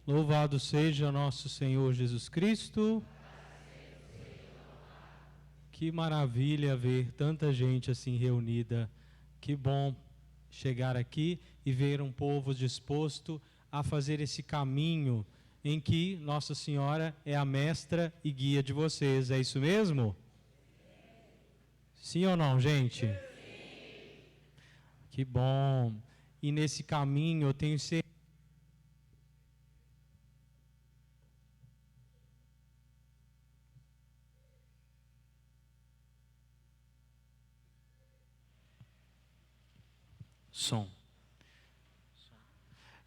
Louvado seja nosso Senhor Jesus Cristo. Que maravilha ver tanta gente assim reunida. Que bom chegar aqui e ver um povo disposto a fazer esse caminho em que Nossa Senhora é a mestra e guia de vocês. É isso mesmo? Sim ou não, gente? Sim. Que bom. E nesse caminho eu tenho certeza. Som.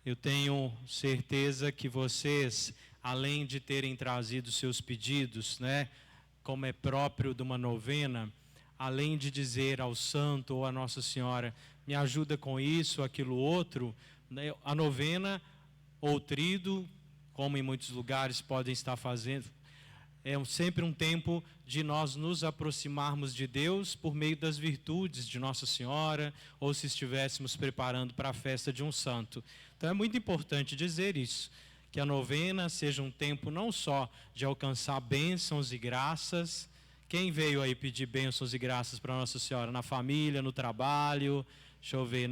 Eu tenho certeza que vocês, além de terem trazido seus pedidos, né, como é próprio de uma novena, além de dizer ao santo ou à Nossa Senhora, me ajuda com isso, aquilo outro, né, a novena ou trido, como em muitos lugares podem estar fazendo, é sempre um tempo de nós nos aproximarmos de Deus por meio das virtudes de Nossa Senhora, ou se estivéssemos preparando para a festa de um santo. Então é muito importante dizer isso, que a novena seja um tempo não só de alcançar bênçãos e graças. Quem veio aí pedir bênçãos e graças para Nossa Senhora? Na família, no trabalho, deixa eu ver.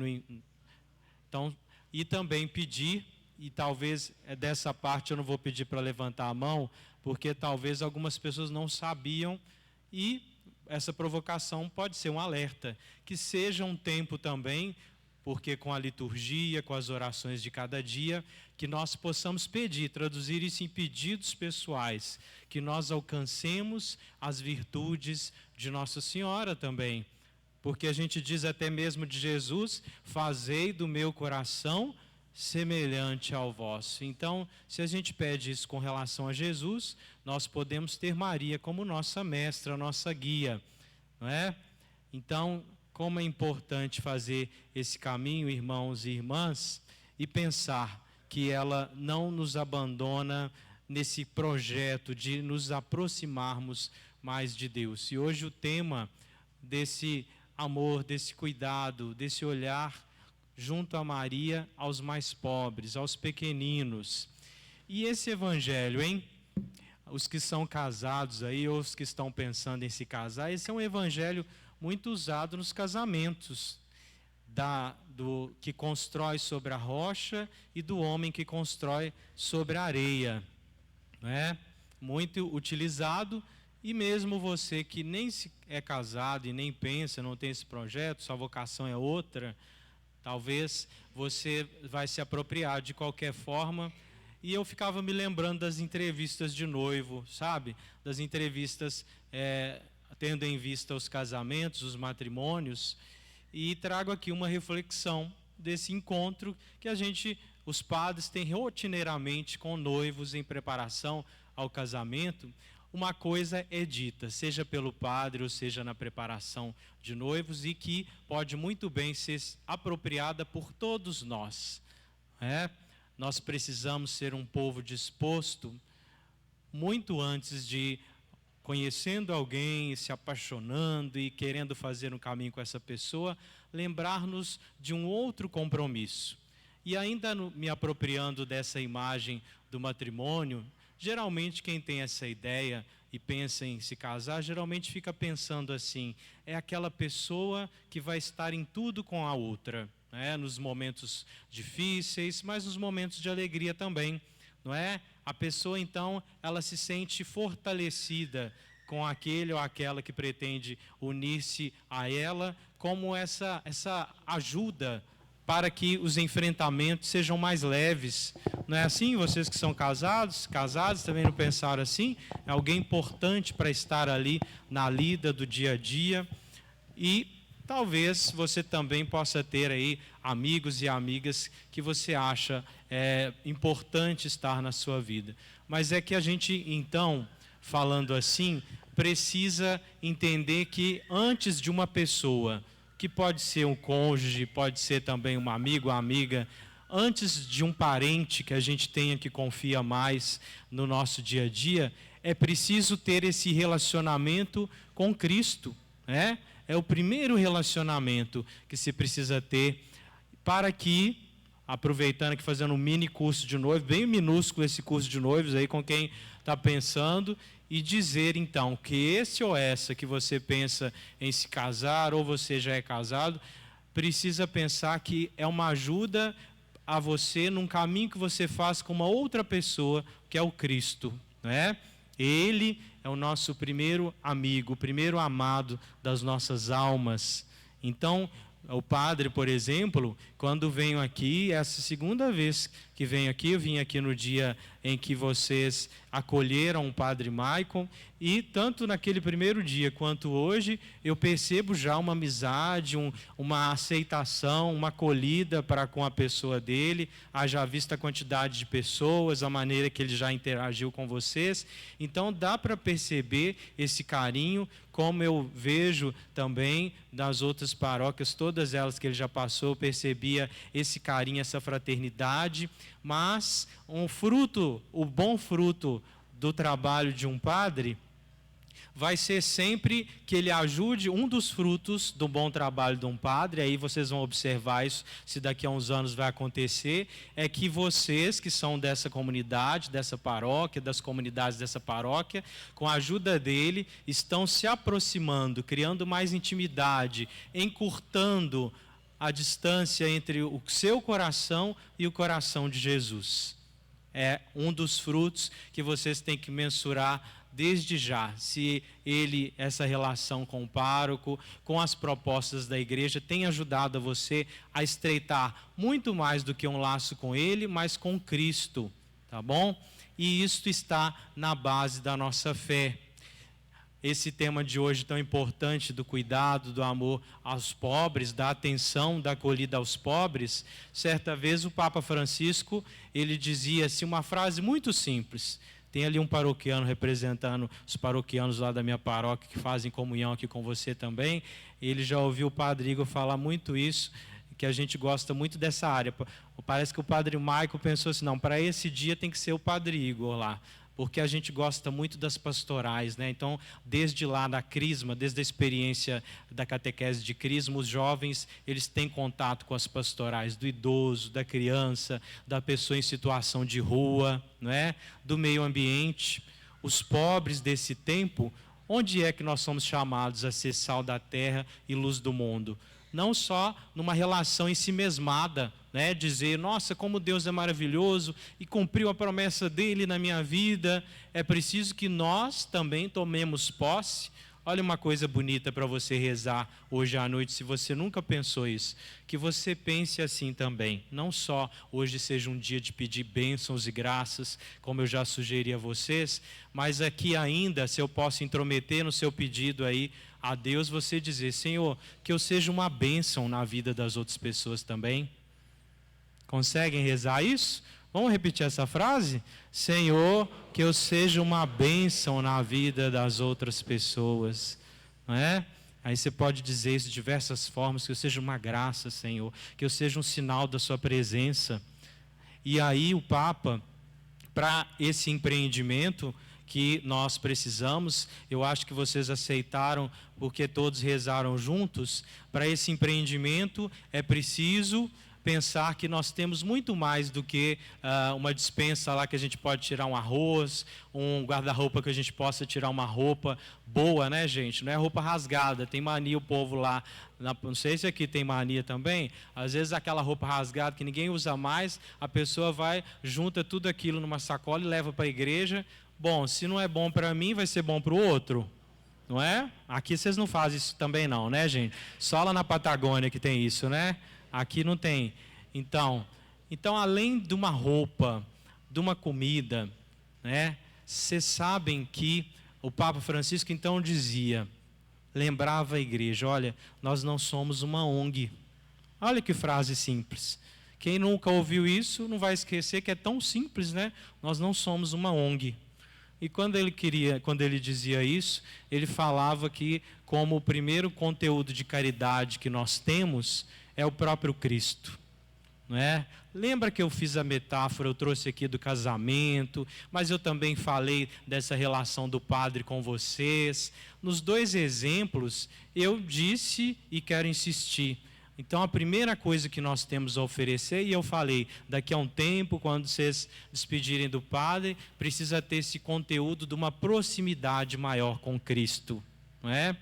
Então, e também pedir, e talvez dessa parte eu não vou pedir para levantar a mão, porque talvez algumas pessoas não sabiam, e essa provocação pode ser um alerta, que seja um tempo também, porque com a liturgia, com as orações de cada dia, que nós possamos pedir, traduzir isso em pedidos pessoais, que nós alcancemos as virtudes de Nossa Senhora também, porque a gente diz até mesmo de Jesus, fazei do meu coração semelhante ao vosso. Então, se a gente pede isso com relação a Jesus, nós podemos ter Maria como nossa mestra, nossa guia, não é? Então, como é importante fazer esse caminho, irmãos e irmãs, e pensar que ela não nos abandona nesse projeto de nos aproximarmos mais de Deus. E hoje o tema desse amor, desse cuidado, desse olhar junto a Maria, aos mais pobres, aos pequeninos. E esse evangelho, hein? Os que são casados aí, ou os que estão pensando em se casar, esse é um evangelho muito usado nos casamentos, do que constrói sobre a rocha e do homem que constrói sobre a areia. Não é? Muito utilizado, e mesmo você que nem é casado e nem pensa, não tem esse projeto, sua vocação é outra, talvez você vai se apropriar de qualquer forma. E eu ficava me lembrando das entrevistas de noivo, sabe? Das entrevistas tendo em vista os casamentos, os matrimônios. E trago aqui uma reflexão desse encontro que os padres têm rotineiramente com noivos em preparação ao casamento. Uma coisa é dita, seja pelo padre ou seja na preparação de noivos, e que pode muito bem ser apropriada por todos nós. Nós precisamos ser um povo disposto, muito antes de conhecendo alguém, se apaixonando e querendo fazer um caminho com essa pessoa, lembrar-nos de um outro compromisso. E ainda me apropriando dessa imagem do matrimônio, geralmente quem tem essa ideia e pensa em se casar, geralmente fica pensando assim, é aquela pessoa que vai estar em tudo com a outra, né? Nos momentos difíceis, mas nos momentos de alegria também, não é? A pessoa então, ela se sente fortalecida com aquele ou aquela que pretende unir-se a ela, como essa ajuda para que os enfrentamentos sejam mais leves. Não é assim? Vocês que são casados também não pensaram assim? É alguém importante para estar ali na lida do dia a dia. E talvez você também possa ter aí amigos e amigas que você acha importante estar na sua vida. Mas é que a gente, então, falando assim, precisa entender que antes de uma pessoa, que pode ser um cônjuge, pode ser também um amigo, uma amiga, antes de um parente que a gente tenha que confia mais no nosso dia a dia, é preciso ter esse relacionamento com Cristo, né? É o primeiro relacionamento que se precisa ter para que aproveitando aqui, fazendo um mini curso de noivo, bem minúsculo esse curso de noivos aí, com quem está pensando, e dizer então que esse ou essa que você pensa em se casar, ou você já é casado, precisa pensar que é uma ajuda a você num caminho que você faz com uma outra pessoa, que é o Cristo, não é? Ele é o nosso primeiro amigo, o primeiro amado das nossas almas. Então, o padre, por exemplo, quando venho aqui, essa segunda vez que venho aqui, eu vim aqui no dia em que vocês acolheram o padre Maicon, e tanto naquele primeiro dia quanto hoje, eu percebo já uma amizade, uma aceitação, uma acolhida para com a pessoa dele, haja vista a quantidade de pessoas, a maneira que ele já interagiu com vocês. Então dá para perceber esse carinho, como eu vejo também das outras paróquias, todas elas que ele já passou, eu percebia esse carinho, essa fraternidade. Mas o bom fruto do trabalho de um padre vai ser sempre que ele ajude. Um dos frutos do bom trabalho de um padre, aí vocês vão observar isso, se daqui a uns anos vai acontecer, é que vocês que são dessa comunidade, dessa paróquia, das comunidades dessa paróquia, com a ajuda dele, estão se aproximando, criando mais intimidade, encurtando a distância entre o seu coração e o coração de Jesus. É um dos frutos que vocês têm que mensurar desde já, se essa relação com o pároco, com as propostas da igreja, tem ajudado a você a estreitar muito mais do que um laço com ele, mas com Cristo, tá bom? E isto está na base da nossa fé. Esse tema de hoje tão importante do cuidado, do amor aos pobres, da atenção, da acolhida aos pobres, certa vez o Papa Francisco, ele dizia assim, uma frase muito simples. Tem ali um paroquiano representando os paroquianos lá da minha paróquia que fazem comunhão aqui com você também. Ele já ouviu o Padre Igor falar muito isso, que a gente gosta muito dessa área. Parece que o Padre Maicon pensou assim, não, para esse dia tem que ser o Padre Igor lá, porque a gente gosta muito das pastorais, né? Então, desde lá da Crisma, desde a experiência da catequese de Crisma, os jovens, eles têm contato com as pastorais do idoso, da criança, da pessoa em situação de rua, não é? Do meio ambiente. Os pobres desse tempo, onde é que nós somos chamados a ser sal da terra e luz do mundo? Não só numa relação ensimesmada, né? Dizer, nossa, como Deus é maravilhoso e cumpriu a promessa dele na minha vida. É preciso que nós também tomemos posse. Olha uma coisa bonita para você rezar hoje à noite, se você nunca pensou isso, que você pense assim também. Não só hoje seja um dia de pedir bênçãos e graças, como eu já sugeri a vocês, mas aqui ainda, se eu posso intrometer no seu pedido aí a Deus, você dizer, Senhor, que eu seja uma bênção na vida das outras pessoas também. Conseguem rezar isso? Vamos repetir essa frase? Senhor, que eu seja uma bênção na vida das outras pessoas. Não é? Aí você pode dizer isso de diversas formas, que eu seja uma graça, Senhor, que eu seja um sinal da sua presença. E aí o Papa, para esse empreendimento que nós precisamos, eu acho que vocês aceitaram, porque todos rezaram juntos, para esse empreendimento é preciso pensar que nós temos muito mais do que uma despensa lá que a gente pode tirar um arroz, um guarda-roupa que a gente possa tirar uma roupa boa, né, gente? Não é roupa rasgada, tem mania o povo lá, não sei se aqui tem mania também, às vezes aquela roupa rasgada que ninguém usa mais, a pessoa vai, junta tudo aquilo numa sacola e leva para a igreja. Bom, se não é bom para mim, vai ser bom para o outro, não é? Aqui vocês não fazem isso também não, né, gente? Só lá na Patagônia que tem isso, né? Aqui não tem. Então, além de uma roupa, de uma comida, né? Vocês sabem que o Papa Francisco então dizia, lembrava a igreja, olha, nós não somos uma ONG. Olha que frase simples. Quem nunca ouviu isso não vai esquecer que é tão simples, né? Nós não somos uma ONG. E quando ele dizia isso, ele falava que como o primeiro conteúdo de caridade que nós temos é o próprio Cristo, não é? Lembra que eu fiz a metáfora, eu trouxe aqui do casamento, mas eu também falei dessa relação do padre com vocês. Nos dois exemplos, eu disse e quero insistir, Então, a primeira coisa que nós temos a oferecer, e eu falei, daqui a um tempo, quando vocês despedirem do Padre, precisa ter esse conteúdo de uma proximidade maior com Cristo, não é?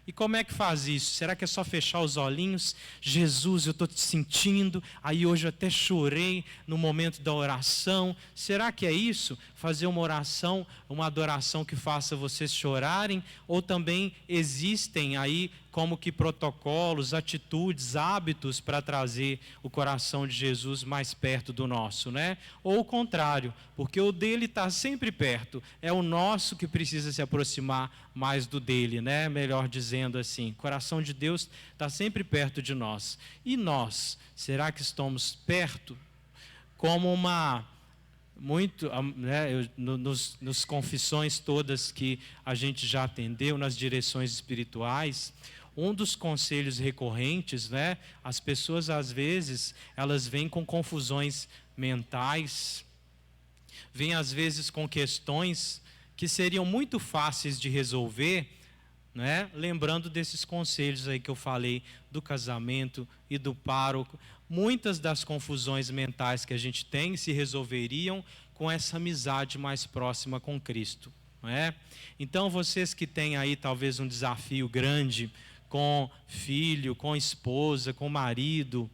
E como é que faz isso? Será que é só fechar os olhinhos? Jesus, eu estou te sentindo. Aí hoje eu até chorei no momento da oração. Será que é isso? Fazer uma oração, uma adoração que faça vocês chorarem? Ou também existem aí como que protocolos, atitudes, hábitos para trazer o coração de Jesus mais perto do nosso, né? Ou o contrário, porque o dele está sempre perto. É o nosso que precisa se aproximar mais do dele, né? Melhor dizendo assim, o coração de Deus está sempre perto de nós. E nós, será que estamos perto? Como muito, né, nos confissões todas que a gente já atendeu, nas direções espirituais, um dos conselhos recorrentes, né, as pessoas às vezes, elas vêm com confusões mentais, vêm às vezes com questões que seriam muito fáceis de resolver, né, lembrando desses conselhos aí que eu falei, do casamento e do pároco. Muitas das confusões mentais que a gente tem se resolveriam com essa amizade mais próxima com Cristo, não é? Então, vocês que têm aí talvez um desafio grande com filho, com esposa, com marido,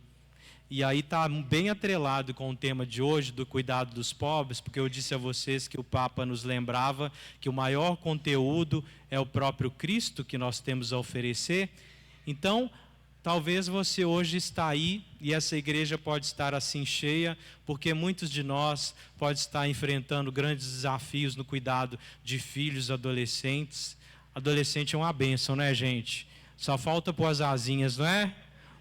e aí está bem atrelado com o tema de hoje, do cuidado dos pobres, porque eu disse a vocês que o Papa nos lembrava que o maior conteúdo é o próprio Cristo que nós temos a oferecer. Então, talvez você hoje está aí, e essa igreja pode estar assim cheia, porque muitos de nós podem estar enfrentando grandes desafios no cuidado de filhos, adolescentes. Adolescente é uma bênção, né, gente? Só falta pôr as asinhas, não é?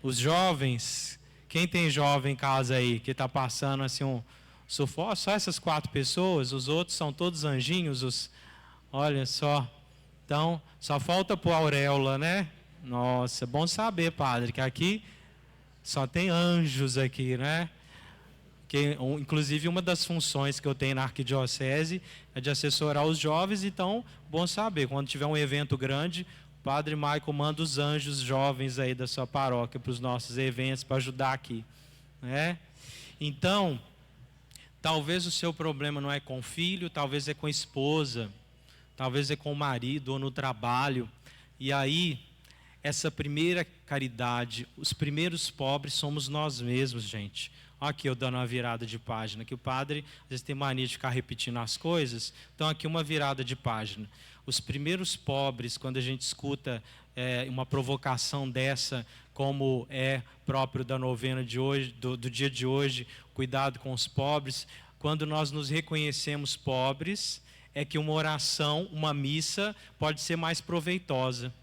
Os jovens, quem tem jovem em casa aí, que está passando assim um sufoco? Só essas 4 pessoas, os outros são todos anjinhos, olha só. Então, só falta pôr a auréola, né? Nossa, bom saber, padre, que aqui só tem anjos aqui, né? Que, inclusive, uma das funções que eu tenho na arquidiocese é de assessorar os jovens, então, bom saber, quando tiver um evento grande, o padre Maico manda os anjos jovens aí da sua paróquia para os nossos eventos, para ajudar aqui, né? Então, talvez o seu problema não é com o filho, talvez é com a esposa, talvez é com o marido ou no trabalho, e aí, essa primeira caridade, os primeiros pobres somos nós mesmos, gente. Olha aqui eu dando uma virada de página, que o padre às vezes tem mania de ficar repetindo as coisas, então aqui uma virada de página. Os primeiros pobres, quando a gente escuta uma provocação dessa, como é próprio da novena de hoje, do dia de hoje, cuidado com os pobres, quando nós nos reconhecemos pobres, é que uma oração, uma missa, pode ser mais proveitosa.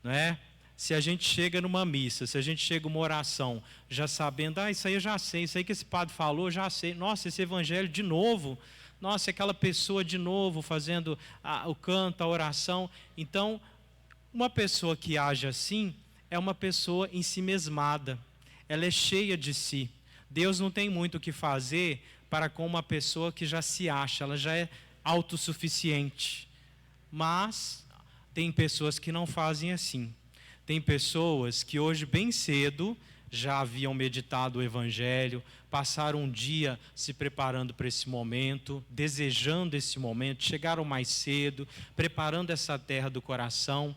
Não é? Se a gente chega numa missa, se a gente chega numa oração, já sabendo, isso aí eu já sei, isso aí que esse padre falou, eu já sei. Nossa, esse evangelho de novo. Nossa, aquela pessoa de novo fazendo o canto, a oração. Então, uma pessoa que age assim é uma pessoa ensimesmada. Ela é cheia de si. Deus não tem muito o que fazer para com uma pessoa que já se acha, ela já é autossuficiente. Mas tem pessoas que não fazem assim. Tem pessoas que hoje, bem cedo, já haviam meditado o Evangelho, passaram um dia se preparando para esse momento, desejando esse momento, chegaram mais cedo, preparando essa terra do coração,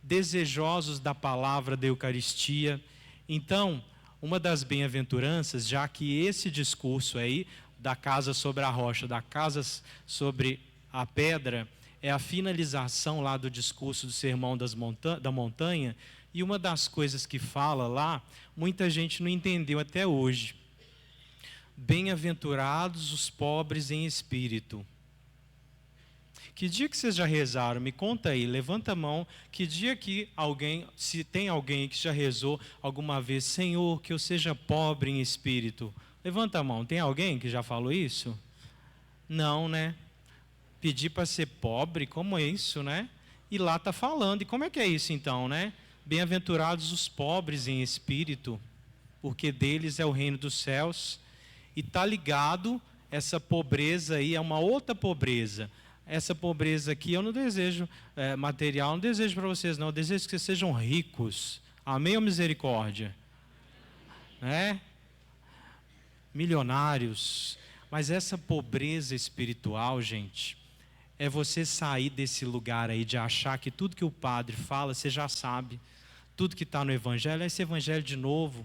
desejosos da palavra da Eucaristia. Então, uma das bem-aventuranças, já que esse discurso aí, da casa sobre a rocha, da casa sobre a pedra, é a finalização lá do discurso do Sermão da Montanha, e uma das coisas que fala lá, muita gente não entendeu até hoje. Bem-aventurados os pobres em espírito. Que dia que vocês já rezaram? Me conta aí, levanta a mão. Que dia que alguém, se tem alguém que já rezou alguma vez, Senhor, que eu seja pobre em espírito. Levanta a mão, tem alguém que já falou isso? Não, né? Pedir para ser pobre, como é isso, né? E lá está falando, e como é que é isso então, né? Bem-aventurados os pobres em espírito, porque deles é o reino dos céus. E está ligado, essa pobreza aí é uma outra pobreza. Essa pobreza aqui eu não desejo material, não desejo para vocês não, eu desejo que vocês sejam ricos. Amém ou misericórdia? né? Milionários. Mas essa pobreza espiritual, gente, é você sair desse lugar aí de achar que tudo que o padre fala, você já sabe. Tudo que está no Evangelho é esse Evangelho de novo.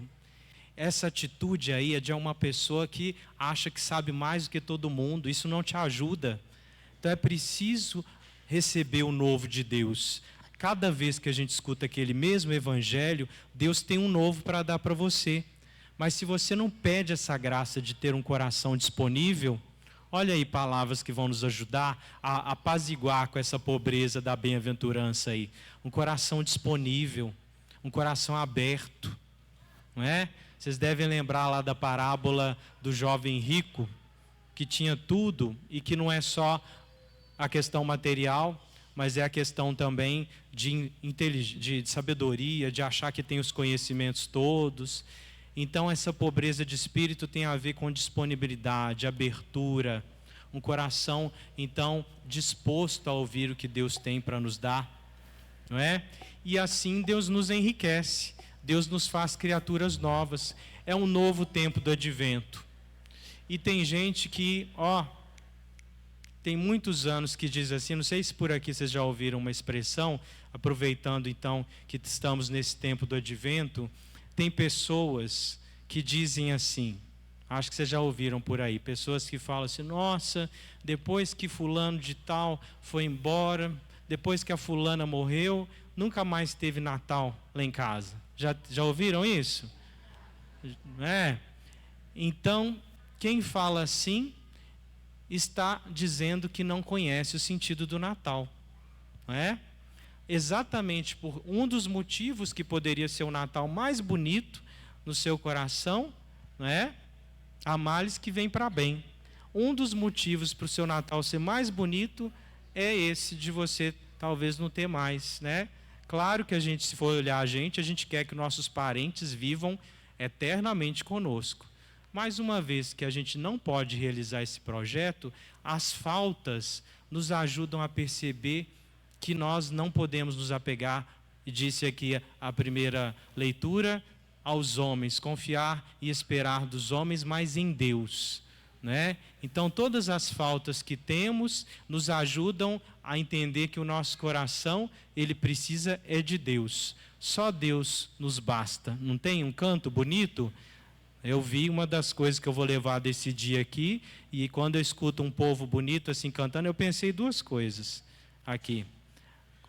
Essa atitude aí é de uma pessoa que acha que sabe mais do que todo mundo. Isso não te ajuda. Então é preciso receber o novo de Deus. Cada vez que a gente escuta aquele mesmo Evangelho, Deus tem um novo para dar para você. Mas se você não pede essa graça de ter um coração disponível, olha aí palavras que vão nos ajudar a apaziguar com essa pobreza da bem-aventurança aí. Um coração disponível, um coração aberto, não é? Vocês devem lembrar lá da parábola do jovem rico, que tinha tudo e que não é só a questão material, mas é a questão também de sabedoria, de achar que tem os conhecimentos todos. Então essa pobreza de espírito tem a ver com disponibilidade, abertura, um coração então disposto a ouvir o que Deus tem para nos dar, não é? E assim Deus nos enriquece, Deus nos faz criaturas novas. É um novo tempo do advento. E tem gente que, tem muitos anos que diz assim, não sei se por aqui vocês já ouviram uma expressão, aproveitando então que estamos nesse tempo do advento, tem pessoas que dizem assim, acho que vocês já ouviram por aí, pessoas que falam assim, nossa, depois que fulano de tal foi embora, depois que a fulana morreu, nunca mais teve Natal lá em casa. Já ouviram isso? Então, quem fala assim, está dizendo que não conhece o sentido do Natal. Não é? Exatamente por um dos motivos que poderia ser o Natal mais bonito no seu coração, não é? Há males que vêm para bem. Um dos motivos para o seu Natal ser mais bonito é esse de você talvez não ter mais, né? Claro que a gente, se for olhar a gente quer que nossos parentes vivam eternamente conosco. Mas uma vez que a gente não pode realizar esse projeto, as faltas nos ajudam a perceber que nós não podemos nos apegar, e disse aqui a primeira leitura, aos homens, confiar e esperar dos homens, mas em Deus, né? Então todas as faltas que temos nos ajudam a entender que o nosso coração, ele precisa de Deus. Só Deus nos basta. Não tem um canto bonito? Eu vi uma das coisas que eu vou levar desse dia aqui, e quando eu escuto um povo bonito assim cantando, eu pensei duas coisas aqui.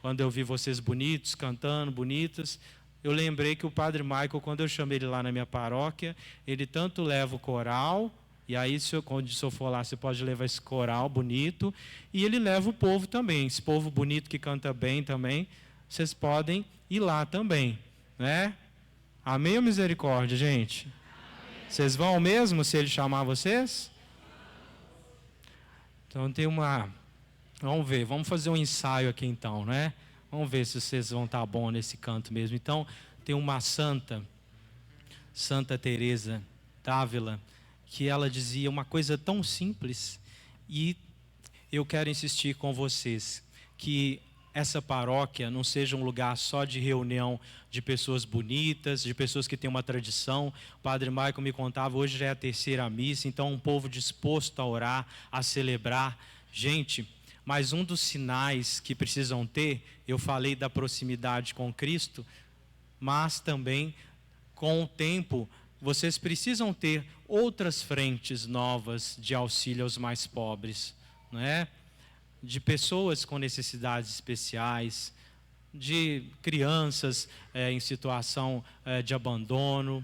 Quando eu vi vocês bonitos, cantando, bonitas, eu lembrei que o Padre Michael, quando eu chamei ele lá na minha paróquia, ele tanto leva o coral, e aí quando o senhor for lá, você pode levar esse coral bonito, e ele leva o povo também, esse povo bonito que canta bem também, vocês podem ir lá também, né? Amém ou misericórdia, gente? Vocês vão mesmo se ele chamar vocês? Então tem uma... Vamos ver, vamos fazer um ensaio aqui então, né? Vamos ver se vocês vão estar bom nesse canto mesmo. Então, tem uma Santa Teresa d'Ávila, que ela dizia uma coisa tão simples, e eu quero insistir com vocês, que essa paróquia não seja um lugar só de reunião de pessoas bonitas, de pessoas que têm uma tradição. O Padre Michael me contava, hoje já é a terceira missa, então um povo disposto a orar, a celebrar. Gente, mas um dos sinais que precisam ter, eu falei da proximidade com Cristo, mas também com o tempo, vocês precisam ter outras frentes novas de auxílio aos mais pobres, não é? De pessoas com necessidades especiais, de crianças em situação de abandono.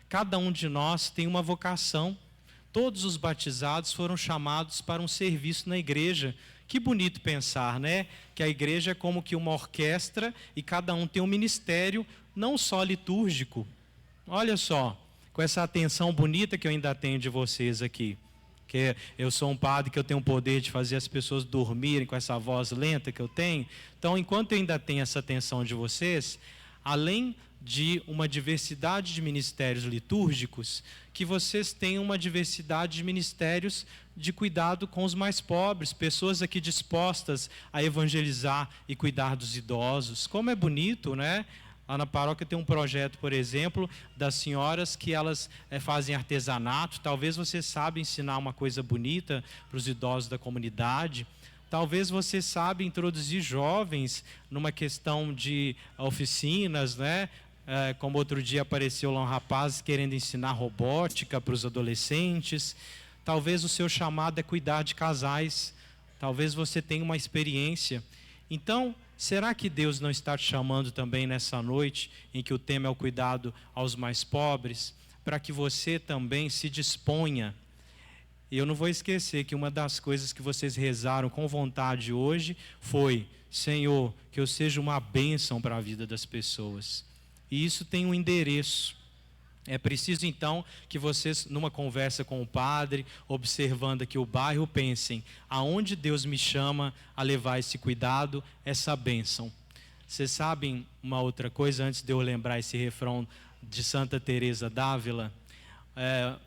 Cada um de nós tem uma vocação. Todos os batizados foram chamados para um serviço na igreja. Que bonito pensar, né? Que a igreja é como que uma orquestra e cada um tem um ministério, não só litúrgico. Olha só, com essa atenção bonita que eu ainda tenho de vocês aqui. Que eu sou um padre que eu tenho o poder de fazer as pessoas dormirem com essa voz lenta que eu tenho. Então, enquanto eu ainda tenho essa atenção de vocês, além de uma diversidade de ministérios litúrgicos, que vocês tenham uma diversidade de ministérios de cuidado com os mais pobres, pessoas aqui dispostas a evangelizar e cuidar dos idosos. Como é bonito, né? Lá na paróquia tem um projeto, por exemplo, das senhoras que elas fazem artesanato. Talvez você saiba ensinar uma coisa bonita para os idosos da comunidade. Talvez você saiba introduzir jovens numa questão de oficinas, né? Como outro dia apareceu lá um rapaz querendo ensinar robótica para os adolescentes. Talvez o seu chamado é cuidar de casais. Talvez você tenha uma experiência. Então, será que Deus não está te chamando também nessa noite, em que o tema é o cuidado aos mais pobres, para que você também se disponha? E eu não vou esquecer que uma das coisas que vocês rezaram com vontade hoje foi: Senhor, que eu seja uma bênção para a vida das pessoas. E isso tem um endereço. É preciso então que vocês, numa conversa com o padre, observando aqui o bairro, pensem: aonde Deus me chama a levar esse cuidado, essa bênção? Vocês sabem uma outra coisa, antes de eu lembrar esse refrão de Santa Teresa d'Ávila?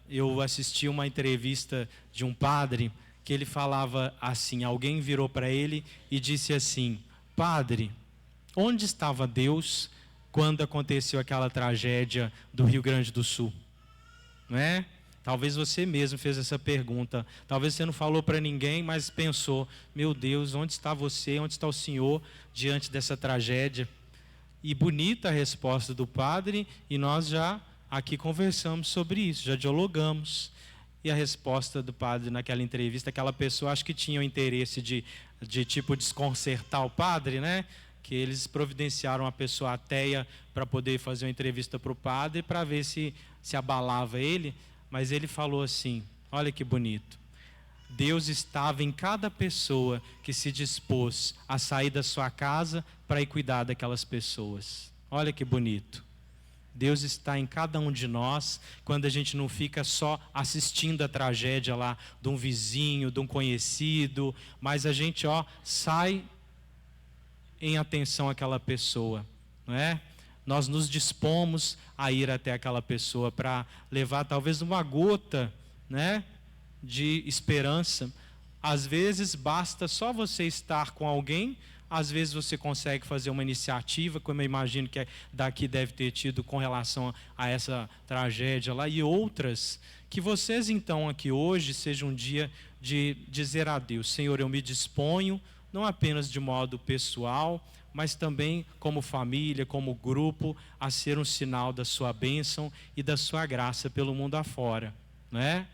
Eu assisti uma entrevista de um padre que ele falava assim, alguém virou para ele e disse assim: Padre, onde estava Deus quando aconteceu aquela tragédia do Rio Grande do Sul? Não é? Talvez você mesmo fez essa pergunta. Talvez você não falou para ninguém, mas pensou: meu Deus, onde está você, onde está o Senhor diante dessa tragédia? E bonita a resposta do padre, e nós já aqui conversamos sobre isso, já dialogamos. E a resposta do padre naquela entrevista, aquela pessoa acho que tinha o interesse de tipo desconcertar o padre, né? Que eles providenciaram uma pessoa ateia para poder fazer uma entrevista para o padre, para ver se abalava ele. Mas ele falou assim, olha que bonito: Deus estava em cada pessoa que se dispôs a sair da sua casa para ir cuidar daquelas pessoas. Olha que bonito. Deus está em cada um de nós, quando a gente não fica só assistindo a tragédia lá de um vizinho, de um conhecido, mas a gente sai em atenção àquela pessoa, não é? Nós nos dispomos a ir até aquela pessoa para levar talvez uma gota, né, de esperança. Às vezes basta só você estar com alguém, às vezes você consegue fazer uma iniciativa, como eu imagino que daqui deve ter tido com relação a essa tragédia lá, e outras, que vocês então aqui hoje seja um dia de dizer a Deus: Senhor, eu me disponho, não apenas de modo pessoal, mas também como família, como grupo, a ser um sinal da sua bênção e da sua graça pelo mundo afora, não é?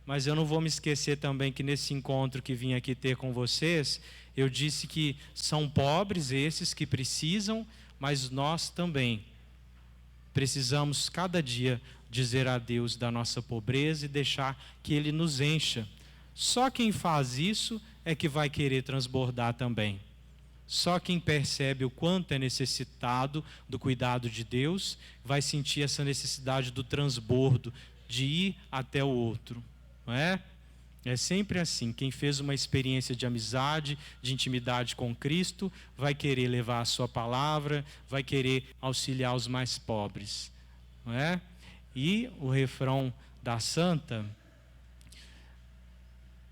Mas eu não vou me esquecer também que nesse encontro que vim aqui ter com vocês, eu disse que são pobres esses que precisam, mas nós também precisamos cada dia dizer a Deus da nossa pobreza e deixar que Ele nos encha. Só quem faz isso é que vai querer transbordar também. Só quem percebe o quanto é necessitado do cuidado de Deus vai sentir essa necessidade do transbordo, de ir até o outro, não é? É sempre assim: quem fez uma experiência de amizade, de intimidade com Cristo, vai querer levar a sua palavra, vai querer auxiliar os mais pobres, não é? E o refrão da santa: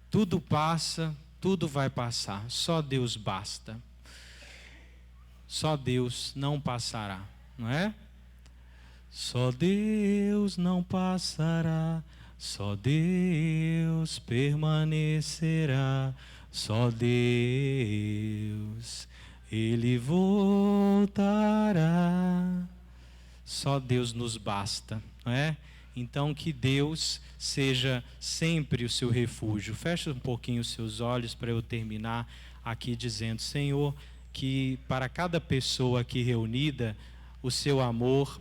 tudo passa, tudo vai passar, só Deus basta. Só Deus não passará, não é? Só Deus não passará, só Deus permanecerá, só Deus, Ele voltará. Só Deus nos basta, não é? Então que Deus seja sempre o seu refúgio. Feche um pouquinho os seus olhos para eu terminar aqui dizendo: Senhor, que para cada pessoa aqui reunida, o seu amor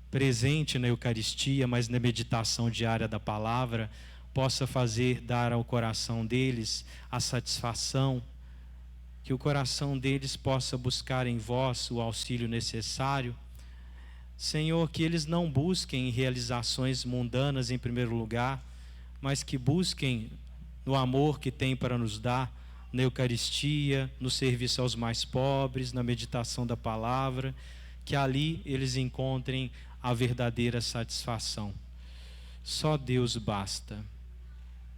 presente na Eucaristia, mas na meditação diária da palavra, possa fazer dar ao coração deles a satisfação, que o coração deles possa buscar em vós o auxílio necessário. Senhor, que eles não busquem realizações mundanas em primeiro lugar, mas que busquem no amor que tem para nos dar, na Eucaristia, no serviço aos mais pobres, na meditação da palavra, que ali eles encontrem a verdadeira satisfação. Só Deus basta.